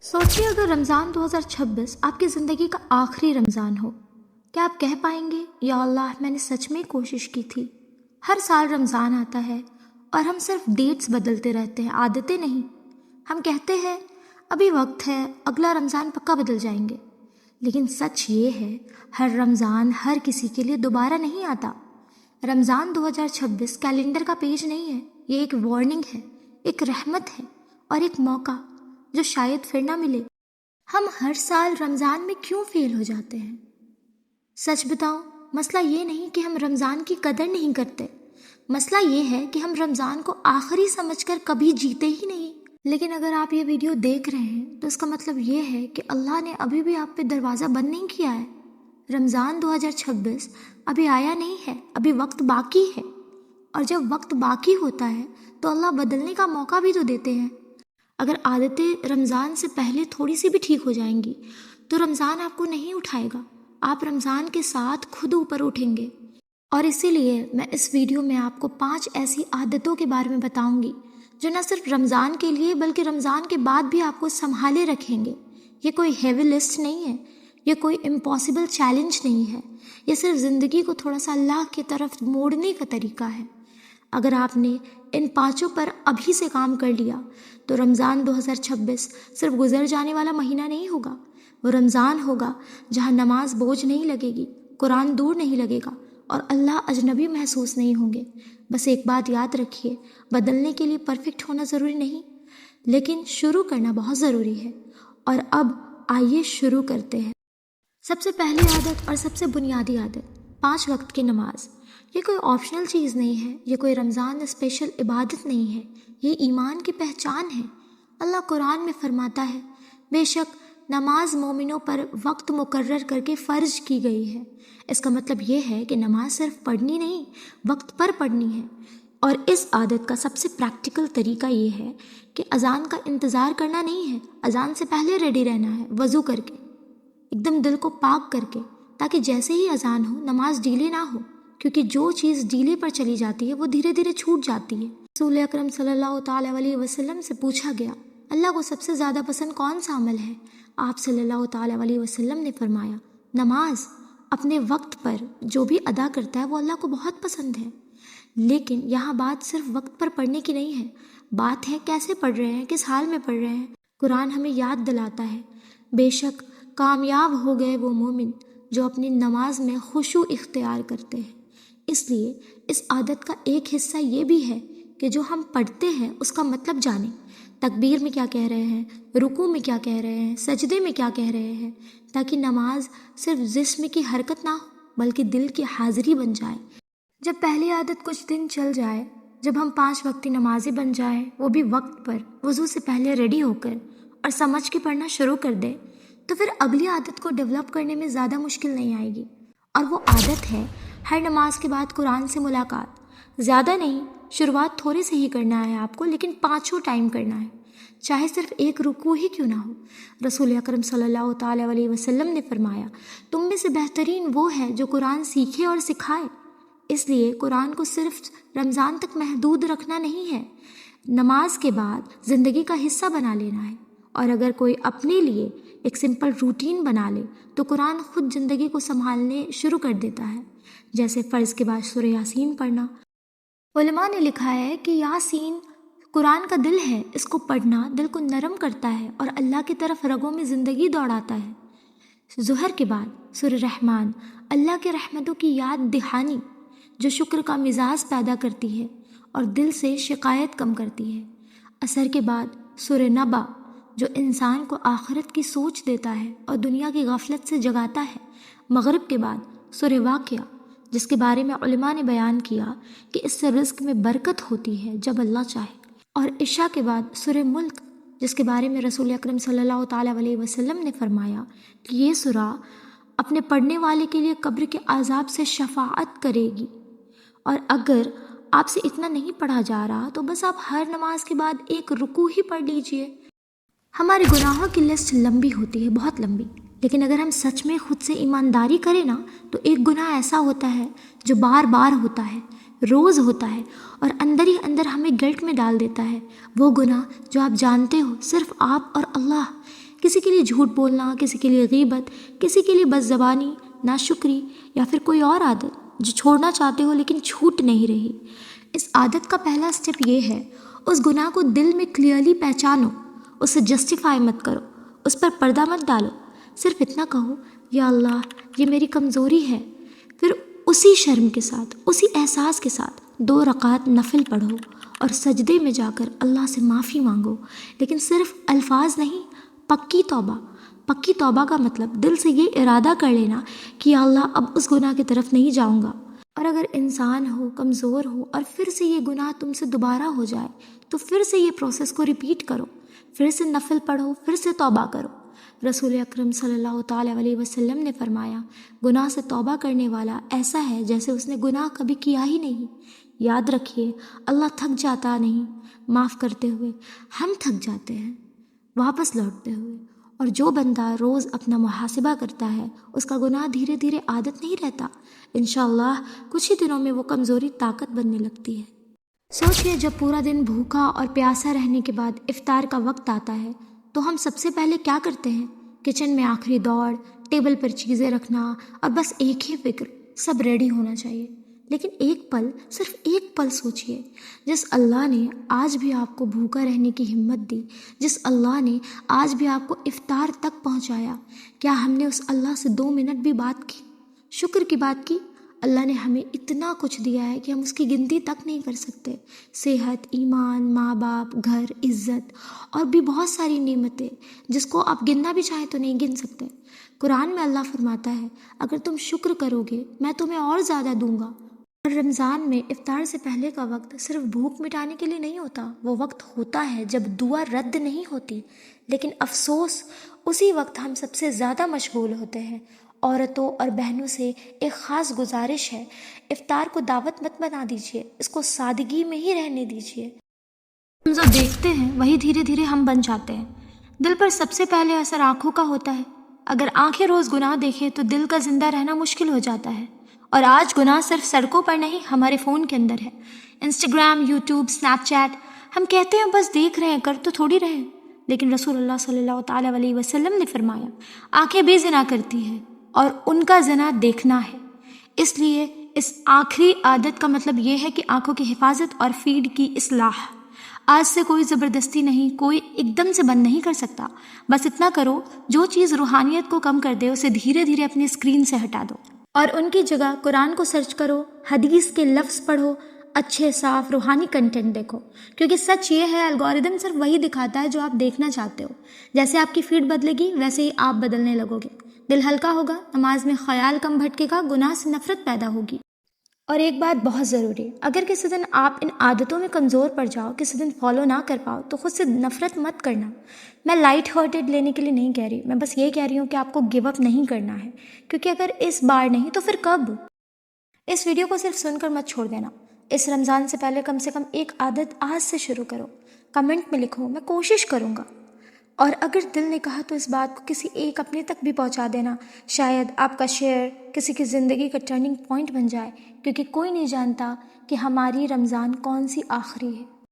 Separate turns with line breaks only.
सोचिए अगर रमज़ान 2026 आपकी ज़िंदगी का आखिरी रमज़ान हो, क्या आप कह पाएंगे या अल्लाह मैंने सच में कोशिश की थी। हर साल रमज़ान आता है और हम सिर्फ डेट्स बदलते रहते हैं, आदतें नहीं। हम कहते हैं अभी वक्त है, अगला रमज़ान पक्का बदल जाएंगे। लेकिन सच ये है, हर रमज़ान हर किसी के लिए दोबारा नहीं आता। रमज़ान 2026 कैलेंडर का पेज नहीं है, ये एक वार्निंग है, एक रहमत है और एक मौका जो शायद फिर ना मिले। हम हर साल रमज़ान में क्यों फेल हो जाते हैं? सच बताऊं, मसला ये नहीं कि हम रमज़ान की कदर नहीं करते, मसला ये है कि हम रमज़ान को आखिरी समझकर कभी जीते ही नहीं। लेकिन अगर आप ये वीडियो देख रहे हैं तो इसका मतलब ये है कि अल्लाह ने अभी भी आप पे दरवाज़ा बंद नहीं किया है। रमज़ान 2026 अभी आया नहीं है, अभी वक्त बाकी है। और जब वक्त बाकी होता है तो अल्लाह बदलने का मौका भी तो देते हैं। अगर आदतें रमज़ान से पहले थोड़ी सी भी ठीक हो जाएंगी तो रमज़ान आपको नहीं उठाएगा, आप रमज़ान के साथ खुद ऊपर उठेंगे। और इसीलिए मैं इस वीडियो में आपको 5 ऐसी आदतों के बारे में बताऊंगी जो न सिर्फ रमज़ान के लिए बल्कि रमज़ान के बाद भी आपको संभाले रखेंगे। ये कोई हेवी लिस्ट नहीं है, ये कोई इम्पॉसिबल चैलेंज नहीं है, ये सिर्फ ज़िंदगी को थोड़ा सा अल्लाह की तरफ मोड़ने का तरीका है। अगर आपने इन 5 पर अभी से काम कर लिया तो रमज़ान 2026 सिर्फ गुजर जाने वाला महीना नहीं होगा, वो रमज़ान होगा जहाँ नमाज बोझ नहीं लगेगी, कुरान दूर नहीं लगेगा और अल्लाह अजनबी महसूस नहीं होंगे। बस एक बात याद रखिए, बदलने के लिए परफेक्ट होना ज़रूरी नहीं, लेकिन शुरू करना बहुत ज़रूरी है। और अब आइए शुरू करते हैं। सबसे पहली आदत और सबसे बुनियादी आदत, 5 वक्त की नमाज। ये कोई ऑप्शनल चीज़ नहीं है, ये कोई रमज़ान स्पेशल इबादत नहीं है, ये ईमान की पहचान है। अल्लाह कुरान में फरमाता है, बेशक नमाज मोमिनों पर वक्त मुकर्रर करके फ़र्ज की गई है। इसका मतलब ये है कि नमाज सिर्फ पढ़नी नहीं, वक्त पर पढ़नी है। और इस आदत का सबसे प्रैक्टिकल तरीका ये है कि अज़ान का इंतज़ार करना नहीं है, अज़ान से पहले रेडी रहना है, वज़ू करके, एकदम दिल को पाक करके, ताकि जैसे ही अज़ान हो नमाज डीले ना हो, क्योंकि जो चीज़ डीले पर चली जाती है वो धीरे धीरे छूट जाती है। रसूल अकरम सल्लल्लाहु ताला अलैहि वसल्लम से पूछा गया, अल्लाह को सबसे ज़्यादा पसंद कौन सा अमल है? आप सल्लल्लाहु ताला अलैहि वसल्लम ने फरमाया, नमाज। अपने वक्त पर जो भी अदा करता है वो अल्लाह को बहुत पसंद है। लेकिन यहाँ बात सिर्फ वक्त पर पढ़ने की नहीं है, बात है कैसे पढ़ रहे हैं, किस हाल में पढ़ रहे हैं। कुरान हमें याद दिलाता है, बेशक कामयाब हो गए वो मोमिन जो अपनी नमाज में खुशू इख्तियार करते हैं। इसलिए इस आदत का एक हिस्सा ये भी है कि जो हम पढ़ते हैं उसका मतलब जानें। तकबीर में क्या कह रहे हैं, रुकू में क्या कह रहे हैं, सजदे में क्या कह रहे हैं, ताकि नमाज सिर्फ जिस्म की हरकत ना हो बल्कि दिल की हाजिरी बन जाए। जब पहली आदत कुछ दिन चल जाए, जब हम 5 वक्ती नमाज़ी बन जाएं, वो भी वक्त पर, वज़ू से पहले रेडी होकर और समझ के पढ़ना शुरू कर दें, तो फिर अगली आदत को डेवलप करने में ज़्यादा मुश्किल नहीं आएगी। और वो आदत है हर नमाज के बाद कुरान से मुलाकात। ज़्यादा नहीं, शुरुआत थोड़े से ही करना है आपको, लेकिन 5 टाइम करना है, चाहे सिर्फ एक रुकू ही क्यों ना हो। रसूल अकरम सल्लल्लाहु ताला अलैहि वसल्लम ने फरमाया, तुम में से बेहतरीन वो है जो कुरान सीखे और सिखाए। इसलिए कुरान को सिर्फ रमज़ान तक महदूद रखना नहीं है, नमाज के बाद ज़िंदगी का हिस्सा बना लेना है। और अगर कोई अपने लिए एक सिंपल रूटीन बना ले तो कुरान खुद ज़िंदगी को संभालने शुरू कर देता है। जैसे फ़र्ज़ के बाद सूरह यासीन पढ़ना। उलमा ने लिखा है कि यासीन कुरान का दिल है, इसको पढ़ना दिल को नरम करता है और अल्लाह की तरफ रगों में ज़िंदगी दौड़ाता है। ज़ुहर के बाद सूरह रहमान, अल्लाह के रहमतों की याद दहानी जो शुक्र का मिजाज पैदा करती है और दिल से शिकायत कम करती है। असर के बाद सूरह नबा, जो इंसान को आखिरत की सोच देता है और दुनिया की गफलत से जगाता है। मगरिब के बाद सूरह वाक़िया, जिसके बारे में उलमा ने बयान किया कि इससे रिज़्क़ में बरकत होती है जब अल्लाह चाहे। और इशा के बाद सूरह मुल्क, जिसके बारे में रसूल अकरम सल्लल्लाहु ताला अलैहि वसल्लम ने फरमाया कि ये सूरा अपने पढ़ने वाले के लिए कब्र के अज़ाब से शफाअत करेगी। और अगर आपसे इतना नहीं पढ़ा जा रहा तो बस आप हर नमाज के बाद एक रुकू ही पढ़ लीजिए। हमारे गुनाहों की लिस्ट लंबी होती है, बहुत लंबी, लेकिन अगर हम सच में खुद से ईमानदारी करें ना तो एक गुनाह ऐसा होता है जो बार बार होता है, रोज़ होता है और अंदर ही अंदर हमें गिल्ट में डाल देता है। वो गुनाह जो आप जानते हो सिर्फ आप और अल्लाह کسی کے لیے جھوٹ بولنا، کسی کے لیے غیبت، کسی کے لیے بد زبانی، ناشکری یا پھر کوئی اور عادت جو چھوڑنا چاہتے ہو لیکن چھوٹ نہیں رہی۔ اس عادت کا پہلا سٹیپ یہ ہے، اس گناہ کو دل میں کلیئرلی پہچانو، اسے جسٹیفائی مت کرو، اس پر پردہ مت ڈالو، صرف اتنا کہو یا اللہ یہ میری کمزوری ہے، پھر اسی شرم کے ساتھ، اسی احساس کے ساتھ 2 رکعت نفل پڑھو اور سجدے میں جا کر اللہ سے معافی مانگو، لیکن صرف الفاظ نہیں، پکی توبہ۔ پکی توبہ کا مطلب دل سے یہ ارادہ کر لینا کہ یا اللہ اب اس گناہ کی طرف نہیں جاؤں گا۔ اور اگر انسان ہو، کمزور ہو اور پھر سے یہ گناہ تم سے دوبارہ ہو جائے تو پھر سے یہ پروسیس کو ریپیٹ کرو، پھر سے نفل پڑھو، پھر سے توبہ کرو۔ رسول اکرم صلی اللہ تعالیٰ علیہ وسلم نے فرمایا، گناہ سے توبہ کرنے والا ایسا ہے جیسے اس نے گناہ کبھی کیا ہی نہیں۔ یاد رکھیے، اللہ تھک جاتا نہیں معاف کرتے ہوئے، ہم تھک جاتے ہیں واپس لوٹتے ہوئے۔ اور جو بندہ روز اپنا محاسبہ کرتا ہے، اس کا گناہ دھیرے دھیرے عادت نہیں رہتا، انشاءاللہ کچھ ہی دنوں میں وہ کمزوری طاقت بننے لگتی ہے۔ سوچئے، جب پورا دن بھوکا اور پیاسا رہنے کے بعد افطار کا وقت آتا ہے تو ہم سب سے پہلے کیا کرتے ہیں؟ کچن میں آخری دوڑ، ٹیبل پر چیزیں رکھنا اور بس ایک ہی فکر، سب ریڈی ہونا چاہیے۔ لیکن ایک پل، صرف ایک پل سوچئے، جس اللہ نے آج بھی آپ کو بھوکا رہنے کی ہمت دی، جس اللہ نے آج بھی آپ کو افطار تک پہنچایا، کیا ہم نے اس اللہ سے 2 منٹ بھی بات کی، شکر کی بات کی؟ اللہ نے ہمیں اتنا کچھ دیا ہے کہ ہم اس کی گنتی تک نہیں کر سکتے، صحت، ایمان، ماں باپ، گھر، عزت اور بھی بہت ساری نعمتیں جس کو آپ گننا بھی چاہیں تو نہیں گن سکتے۔ قرآن میں اللہ فرماتا ہے، اگر تم شکر کرو گے میں تمہیں اور زیادہ دوں گا۔ اور رمضان میں افطار سے پہلے کا وقت صرف بھوک مٹانے کے لیے نہیں ہوتا، وہ وقت ہوتا ہے جب دعا رد نہیں ہوتی، لیکن افسوس اسی وقت ہم سب سے زیادہ مشغول ہوتے ہیں۔ عورتوں اور بہنوں سے ایک خاص گزارش ہے، افطار کو دعوت مت بنا دیجیے، اس کو سادگی میں ہی رہنے دیجیے۔ ہم جو دیکھتے ہیں وہی دھیرے دھیرے ہم بن جاتے ہیں۔ دل پر سب سے پہلے اثر آنکھوں کا ہوتا ہے، اگر آنکھیں روز گناہ دیکھیں تو دل کا زندہ رہنا مشکل ہو جاتا ہے۔ اور آج گناہ صرف سڑکوں پر نہیں، ہمارے فون کے اندر ہے، انسٹاگرام، یوٹیوب، اسنیپ چیٹ۔ ہم کہتے ہیں بس دیکھ رہے ہیں، کر تو تھوڑی رہے، لیکن رسول اللہ صلی اللہ تعالیٰ علیہ وسلم نے فرمایا، آنکھیں بھی زنا کرتی ہیں اور ان کا زنا دیکھنا ہے۔ اس لیے اس آخری عادت کا مطلب یہ ہے کہ آنکھوں کی حفاظت اور فیڈ کی اصلاح۔ آج سے کوئی زبردستی نہیں، کوئی ایک دم سے بند نہیں کر سکتا، بس اتنا کرو جو چیز روحانیت کو کم کر دے اسے دھیرے دھیرے اپنی اسکرین سے ہٹا دو، اور ان کی جگہ قرآن کو سرچ کرو، حدیث کے لفظ پڑھو، اچھے صاف روحانی کنٹینٹ دیکھو، کیونکہ سچ یہ ہے الگوریدم صرف وہی دکھاتا ہے جو آپ دیکھنا چاہتے ہو۔ جیسے آپ کی فیڈ بدلے گی ویسے ہی آپ بدلنے لگو گے، دل ہلکا ہوگا، نماز میں خیال کم بھٹکے گا، گناہ سے نفرت پیدا ہوگی۔ اور ایک بات بہت ضروری، اگر کسی دن آپ ان عادتوں میں کمزور پڑ جاؤ، کسی دن فالو نہ کر پاؤ تو خود سے نفرت مت کرنا۔ میں لائٹ ہارٹیڈ لینے کے لیے نہیں کہہ رہی، میں بس یہ کہہ رہی ہوں کہ آپ کو گیو اپ نہیں کرنا ہے، کیونکہ اگر اس بار نہیں تو پھر کب؟ اس ویڈیو کو صرف سن کر مت چھوڑ دینا، اس رمضان سے پہلے کم سے کم ایک عادت آج سے شروع کرو، کمنٹ میں لکھو، میں کوشش کروں گا۔ اور اگر دل نے کہا تو اس بات کو کسی ایک اپنے تک بھی پہنچا دینا، شاید آپ کا شیئر کسی کی زندگی کا ٹرننگ پوائنٹ بن جائے، کیونکہ کوئی نہیں جانتا کہ ہماری رمضان کون سی آخری ہے۔